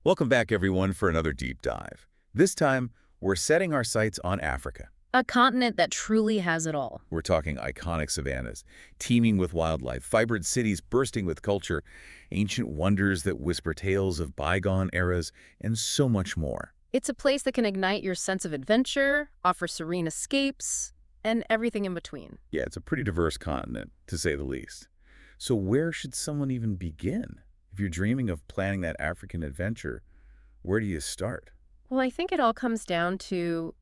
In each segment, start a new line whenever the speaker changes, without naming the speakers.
Welcome back, everyone, for another deep dive. This time, we're setting our sights on Africa.
A continent that truly has it all.
We're talking iconic savannas, teeming with wildlife, vibrant cities bursting with culture, ancient wonders that whisper tales of bygone eras, and so much more.
It's a place that can ignite your sense of adventure, offer serene escapes, and everything in between.
Yeah, it's a pretty diverse continent, to say the least. So where should someone even begin? If you're dreaming of planning that African adventure, where do you start?
Well, I think it all comes down to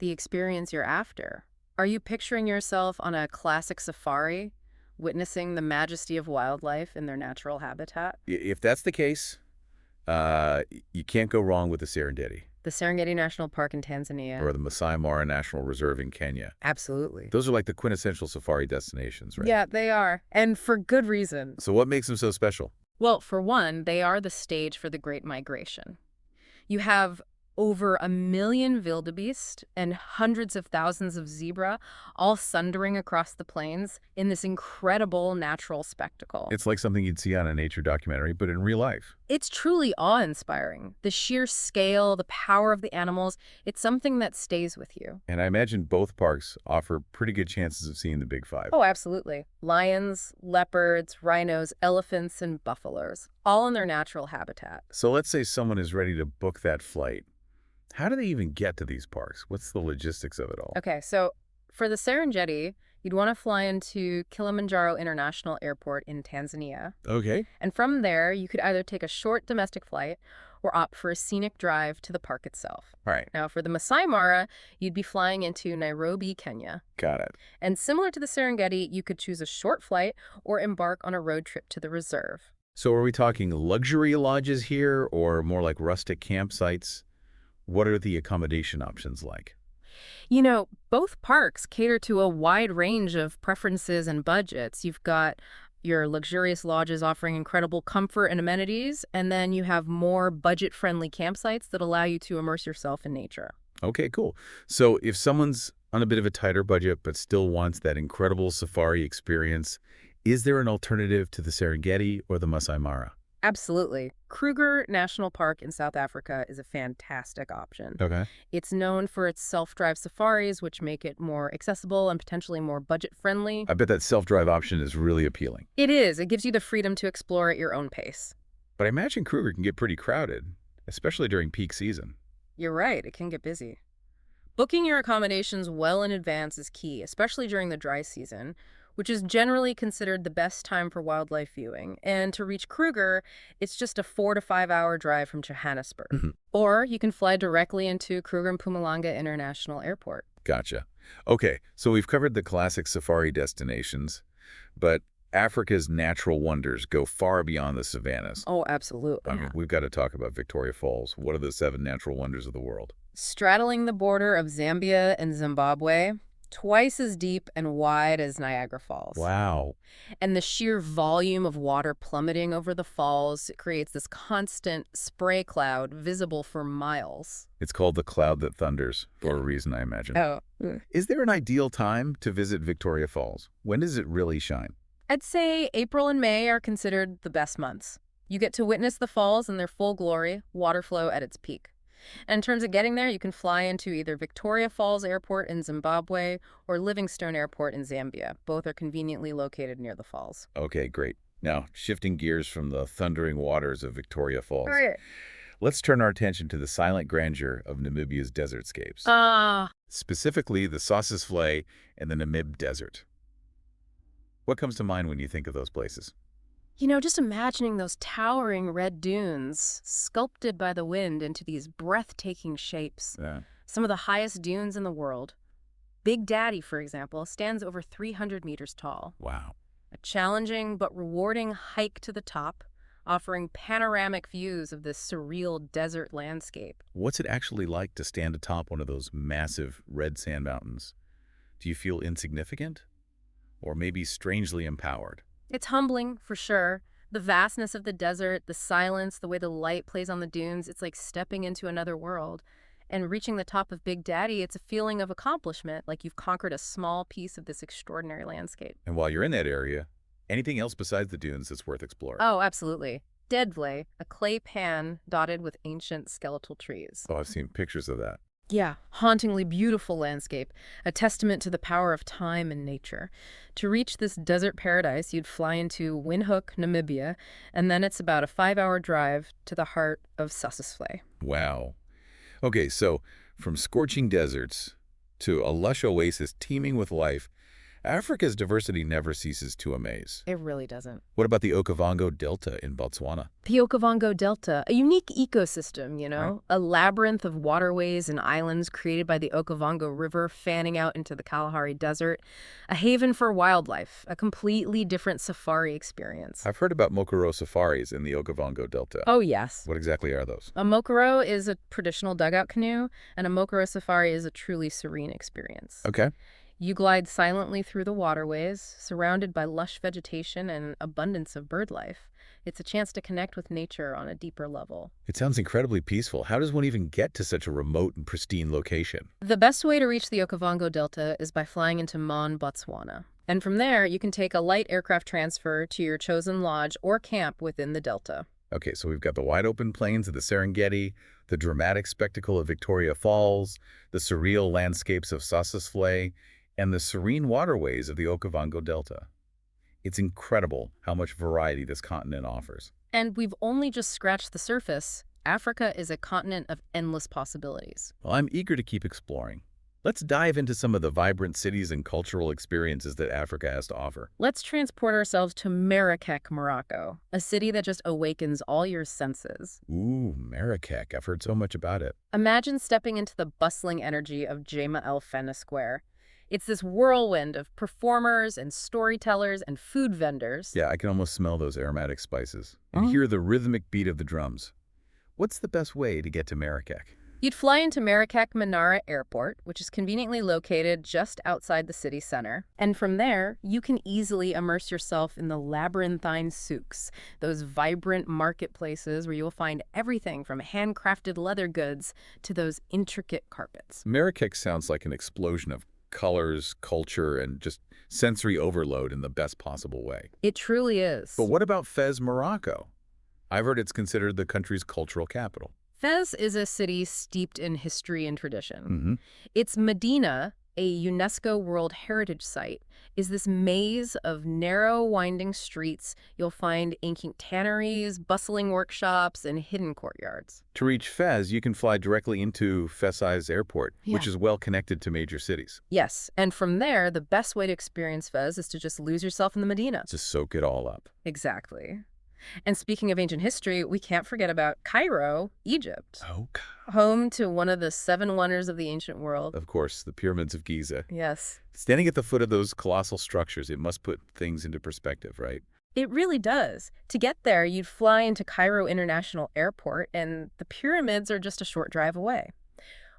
the experience you're after. Are you picturing yourself on a classic safari, witnessing the majesty of wildlife in their natural habitat?
If that's the case, you can't go wrong with the Serengeti
The Serengeti National Park in Tanzania?
or the Maasai Mara National Reserve in Kenya.
Absolutely.
Those are like the quintessential safari destinations, right?
Yeah, they are. And for good reason.
So what makes them so special?
Well, for one, they are the stage for the Great Migration. You have over 1 million wildebeest and hundreds of thousands of zebra all sundering across the plains in this incredible natural spectacle.
It's like something you'd see on a nature documentary, but in real life.
It's truly awe-inspiring. The sheer scale, the power of the animals, it's something that stays with you.
And I imagine both parks offer pretty good chances of seeing the big five.
Oh, absolutely. Lions, leopards, rhinos, elephants, and buffaloes, all in their natural habitat.
So let's say someone is ready to book that flight. How do they even get to these parks? What's the logistics of it all?
Okay, so for the Serengeti, you'd want to fly into Kilimanjaro International Airport in Tanzania.
Okay.
And from there, you could either take a short domestic flight or opt for a scenic drive to the park itself.
All right.
Now, for the Maasai Mara, you'd be flying into Nairobi, Kenya.
Got it.
And similar to the Serengeti, you could choose a short flight or embark on a road trip to the reserve.
So are we talking luxury lodges here or more like rustic campsites? What are the accommodation options like?
You know, both parks cater to a wide range of preferences and budgets. You've got your luxurious lodges offering incredible comfort and amenities, and then you have more budget-friendly campsites that allow you to immerse yourself in nature.
Okay, cool. So if someone's on a bit of a tighter budget but still wants that incredible safari experience, is there an alternative to the Serengeti or the Maasai Mara?
Absolutely. Kruger National Park in South Africa is a fantastic option.
Okay.
It's known for its self-drive safaris, which make it more accessible and potentially more budget-friendly.
I bet that self-drive option is really appealing.
It is. It gives you the freedom to explore at your own pace.
But I imagine Kruger can get pretty crowded, especially during peak season.
You're right. It can get busy. Booking your accommodations well in advance is key, especially during the dry season, which is generally considered the best time for wildlife viewing. And to reach Kruger, it's just a 4 to 5 hour drive from Johannesburg.
Mhm.
Or you can fly directly into Kruger and Mpumalanga International Airport.
Gotcha. Okay, so we've covered the classic safari destinations, but Africa's natural wonders go far beyond the savannas.
Oh, absolutely.
I mean, we've got to talk about Victoria Falls. What are the 7 natural wonders of the world?
Straddling the border of Zambia and Zimbabwe, twice as deep and wide as Niagara Falls.
Wow.
And the sheer volume of water plummeting over the falls creates this constant spray cloud visible for miles.
It's called the cloud that thunders for a reason, I imagine.
Oh.
Is there an ideal time to visit Victoria Falls? When does it really shine?
I'd say April and May are considered the best months. You get to witness the falls in their full glory, water flow at its peak. And in terms of getting there, you can fly into either Victoria Falls Airport in Zimbabwe or Livingstone Airport in Zambia. Both are conveniently located near the falls.
Okay, great. Now, shifting gears from the thundering waters of Victoria Falls,
All right.
let's turn our attention to the silent grandeur of Namibia's desertscapes, specifically the Sossusvlei and the Namib Desert. What comes to mind when you think of those places?
You know, just imagining those towering red dunes sculpted by the wind into these breathtaking shapes.
Yeah.
Some of the highest dunes in the world. Big Daddy, for example, stands over 300 meters tall.
Wow.
A challenging but rewarding hike to the top, offering panoramic views of this surreal desert landscape.
What's it actually like to stand atop one of those massive red sand mountains? Do you feel insignificant? Or maybe strangely empowered?
It's humbling, for sure. The vastness of the desert, the silence, the way the light plays on the dunes, it's like stepping into another world. And reaching the top of Big Daddy, it's a feeling of accomplishment, like you've conquered a small piece of this extraordinary landscape.
And while you're in that area, anything else besides the dunes that's worth exploring?
Oh, absolutely. Dedvlei, a clay pan dotted with ancient skeletal trees.
Oh, I've seen pictures of that.
Yeah, hauntingly beautiful landscape, a testament to the power of time and nature. To reach this desert paradise, you'd fly into Windhoek, Namibia, and then it's about a 5-hour drive to the heart of Sossusvlei.
Wow. Okay, so from scorching deserts to a lush oasis teeming with life, Africa's diversity never ceases to amaze.
It really doesn't.
What about the Okavango Delta in Botswana?
The Okavango Delta, a unique ecosystem,
Right.
a labyrinth of waterways and islands created by the Okavango River fanning out into the Kalahari Desert, a haven for wildlife, a completely different safari experience.
I've heard about Mokoro safaris in the Okavango Delta.
Oh, yes.
What exactly are those?
A mokoro is a traditional dugout canoe, and a mokoro safari is a truly serene experience.
Okay.
You glide silently through the waterways, surrounded by lush vegetation and abundance of bird life. It's a chance to connect with nature on a deeper level.
It sounds incredibly peaceful. How does one even get to such a remote and pristine location?
The best way to reach the Okavango Delta is by flying into Mon, Botswana. And from there, you can take a light aircraft transfer to your chosen lodge or camp within the delta.
Okay, so we've got the wide-open plains of the Serengeti, the dramatic spectacle of Victoria Falls, the surreal landscapes of Sossusvlei, and the serene waterways of the Okavango Delta. It's incredible how much variety this continent offers.
And we've only just scratched the surface. Africa is a continent of endless possibilities.
Well, I'm eager to keep exploring. Let's dive into some of the vibrant cities and cultural experiences that Africa has to offer.
Let's transport ourselves to Marrakech, Morocco, a city that just awakens all your senses.
Ooh, Marrakech. I've heard so much about it.
Imagine stepping into the bustling energy of Jema El Fena Square. It's this whirlwind of performers and storytellers and food vendors.
Yeah, I can almost smell those aromatic spices and hear the rhythmic beat of the drums. What's the best way to get to Marrakech?
You'd fly into Marrakech Menara Airport, which is conveniently located just outside the city center. And from there, you can easily immerse yourself in the labyrinthine souks, those vibrant marketplaces where you'll find everything from handcrafted leather goods to those intricate carpets.
Marrakech sounds like an explosion of colors, culture, and just sensory overload in the best possible way.
It truly is.
But what about Fez, Morocco? I've heard it's considered the country's cultural capital.
Fez is a city steeped in history and tradition.
Mm-hmm.
Its Medina, a UNESCO World Heritage Site, is this maze of narrow, winding streets. You'll find ancient tanneries, bustling workshops, and hidden courtyards.
To reach Fez, you can fly directly into Fez's airport, which
Yeah.
is well connected to major cities.
Yes, and from there, the best way to experience Fez is to just lose yourself in the Medina.
Just soak it all up.
Exactly. And speaking of ancient history, we can't forget about Cairo, Egypt,
Oh,
home to one of the 7 wonders of the ancient world.
of course, the pyramids of Giza.
Yes.
Standing at the foot of those colossal structures, it must put things into perspective, right?
It really does. To get there, you'd fly into Cairo International Airport, and the pyramids are just a short drive away.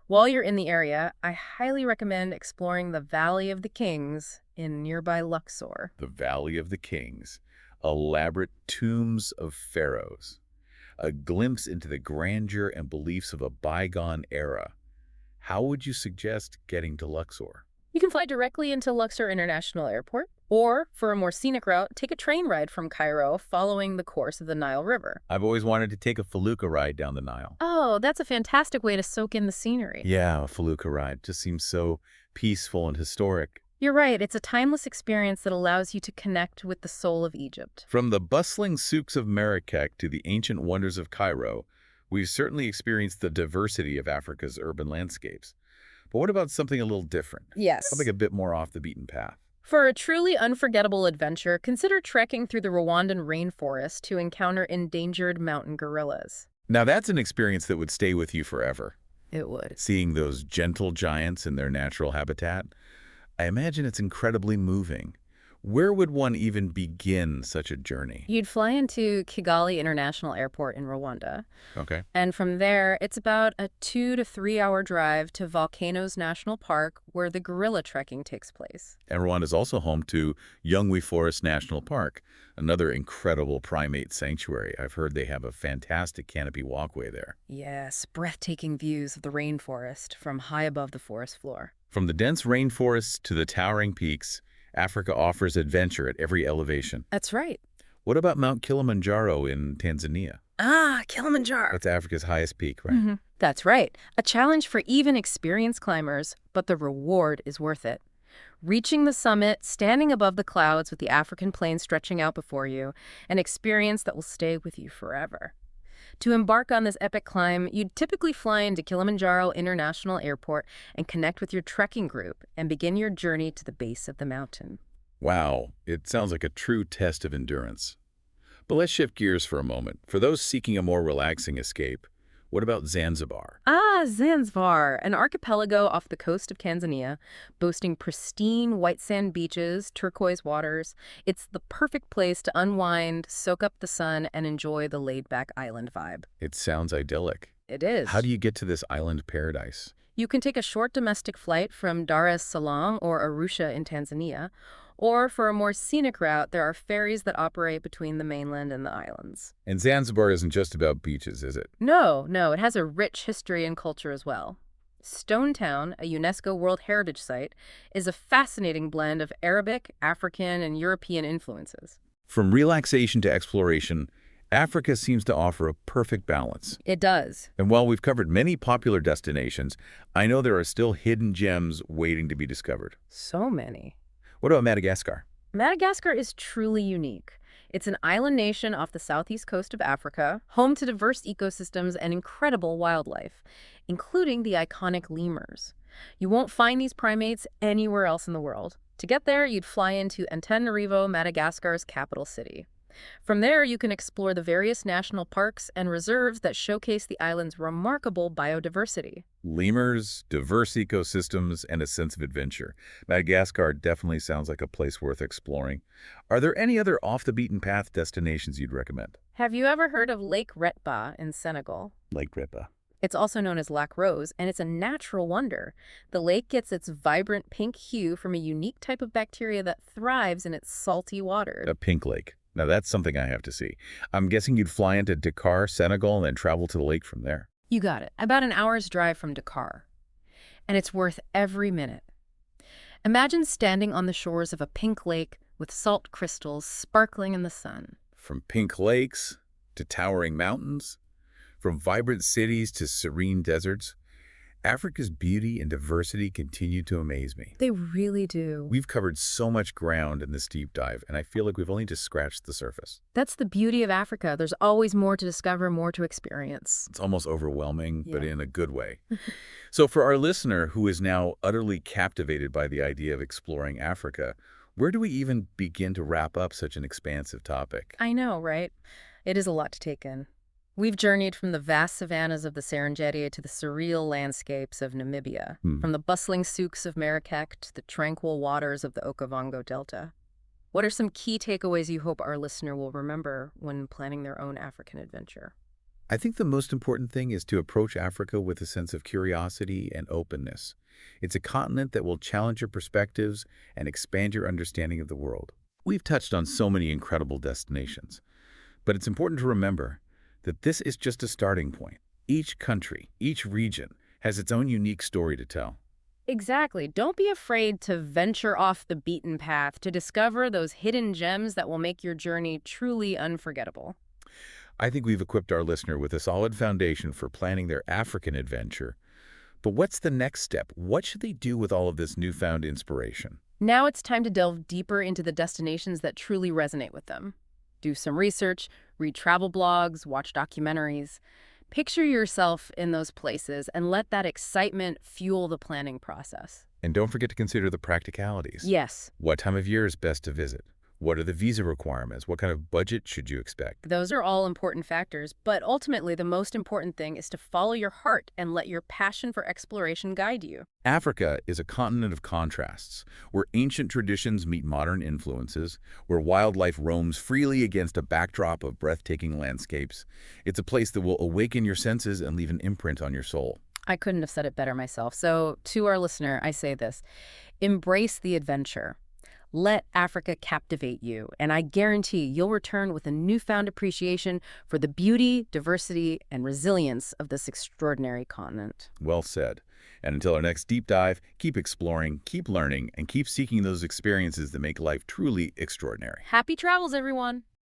While you're in the area, I highly recommend exploring the Valley of the Kings in nearby Luxor.
The Valley of the Kings. Elaborate tombs of pharaohs. A glimpse into the grandeur and beliefs of a bygone era. How would you suggest getting to Luxor?
You can fly directly into Luxor International Airport, or, for a more scenic route, take a train ride from Cairo following the course of the Nile River.
I've always wanted to take a felucca ride down the Nile.
Oh, that's a fantastic way to soak in the scenery.
Yeah, a felucca ride just seems so peaceful and historic.
You're right, it's a timeless experience that allows you to connect with the soul of Egypt.
From the bustling souks of Marrakech to the ancient wonders of Cairo, we've certainly experienced the diversity of Africa's urban landscapes. But what about something a little different?
Yes.
Something a bit more off the beaten path.
For a truly unforgettable adventure, consider trekking through the Rwandan rainforest to encounter endangered mountain gorillas.
Now that's an experience that would stay with you forever.
It would.
Seeing those gentle giants in their natural habitat, I imagine it's incredibly moving. Where would one even begin such a journey?
You'd fly into Kigali International Airport in Rwanda,
Okay.
and from there, it's about a 2 to 3 hour drive to Volcanoes National Park, where the gorilla trekking takes place.
And Rwanda is also home to Yungwe Forest National Park, another incredible primate sanctuary. I've heard they have a fantastic canopy walkway there.
Yes, breathtaking views of the rainforest from high above the forest floor.
From the dense rainforests to the towering peaks, Africa offers adventure at every elevation.
That's right.
What about Mount Kilimanjaro in Tanzania?
Ah, Kilimanjaro.
That's Africa's highest peak, right?
That's right. A challenge for even experienced climbers, but the reward is worth it. Reaching the summit, standing above the clouds with the African plain stretching out before you, an experience that will stay with you forever. To embark on this epic climb, you'd typically fly into Kilimanjaro International Airport and connect with your trekking group and begin your journey to the base of the mountain.
Wow, it sounds like a true test of endurance. But let's shift gears for a moment. For those seeking a more relaxing escape, what about Zanzibar?
Ah, Zanzibar, an archipelago off the coast of Tanzania, boasting pristine white sand beaches, turquoise waters. It's the perfect place to unwind, soak up the sun, and enjoy the laid-back island vibe.
It sounds idyllic.
It is.
How do you get to this island paradise?
You can take a short domestic flight from Dar es Salaam or Arusha in Tanzania, or for a more scenic route, there are ferries that operate between the mainland and the islands.
And Zanzibar isn't just about beaches, is it?
No, it has a rich history and culture as well. Stone Town, a UNESCO World Heritage Site, is a fascinating blend of Arabic, African, and European influences.
From relaxation to exploration, Africa seems to offer a perfect balance.
It does.
And while we've covered many popular destinations, I know there are still hidden gems waiting to be discovered.
So many.
What about Madagascar?
Madagascar is truly unique. It's an island nation off the southeast coast of Africa, home to diverse ecosystems and incredible wildlife, including the iconic lemurs. You won't find these primates anywhere else in the world. To get there, you'd fly into Antananarivo, Madagascar's capital city. From there, you can explore the various national parks and reserves that showcase the island's remarkable biodiversity.
Lemurs, diverse ecosystems, and a sense of adventure. Madagascar definitely sounds like a place worth exploring. Are there any other off-the-beaten-path destinations you'd recommend?
Have you ever heard of Lake Retba in Senegal?
Lake Ripa.
It's also known as Lac Rose, and it's a natural wonder. The lake gets its vibrant pink hue from a unique type of bacteria that thrives in its salty water.
A pink lake. Now that's something I have to see. I'm guessing you'd fly into Dakar, Senegal, and then travel to the lake from there.
You got it. About an hour's drive from Dakar. And it's worth every minute. Imagine standing on the shores of a pink lake with salt crystals sparkling in the sun.
From pink lakes to towering mountains, from vibrant cities to serene deserts, Africa's beauty and diversity continue to amaze me.
They really do.
We've covered so much ground in this deep dive, and I feel like we've only just scratched the surface.
That's the beauty of Africa. There's always more to discover, more to experience.
It's almost overwhelming, but
Yeah.
in a good way. So for our listener who is now utterly captivated by the idea of exploring Africa, where do we even begin to wrap up such an expansive topic?
I know, right? It is a lot to take in. We've journeyed from the vast savannas of the Serengeti to the surreal landscapes of Namibia, from the bustling souks of Marrakech to the tranquil waters of the Okavango Delta. What are some key takeaways you hope our listener will remember when planning their own African adventure?
I think the most important thing is to approach Africa with a sense of curiosity and openness. It's a continent that will challenge your perspectives and expand your understanding of the world. We've touched on so many incredible destinations, but it's important to remember that this is just a starting point. Each country, each region has its own unique story to tell.
Exactly. Don't be afraid to venture off the beaten path to discover those hidden gems that will make your journey truly unforgettable.
I think we've equipped our listener with a solid foundation for planning their African adventure. But what's the next step? What should they do with all of this newfound inspiration?
Now it's time to delve deeper into the destinations that truly resonate with them. Do some research, read travel blogs, watch documentaries. Picture yourself in those places and let that excitement fuel the planning process.
And don't forget to consider the practicalities.
Yes,
What time of year is best to visit? What are the visa requirements? What kind of budget should you expect?
those are all important factors, but ultimately the most important thing is to follow your heart and let your passion for exploration guide you.
Africa is a continent of contrasts, where ancient traditions meet modern influences, where wildlife roams freely against a backdrop of breathtaking landscapes. It's a place that will awaken your senses and leave an imprint on your soul.
I couldn't have said it better myself. So to our listener, I say this: embrace the adventure. Let Africa captivate you, and I guarantee you'll return with a newfound appreciation for the beauty, diversity, and resilience of this extraordinary continent.
Well said. And until our next deep dive, keep exploring, keep learning, and keep seeking those experiences that make life truly extraordinary.
Happy travels, everyone!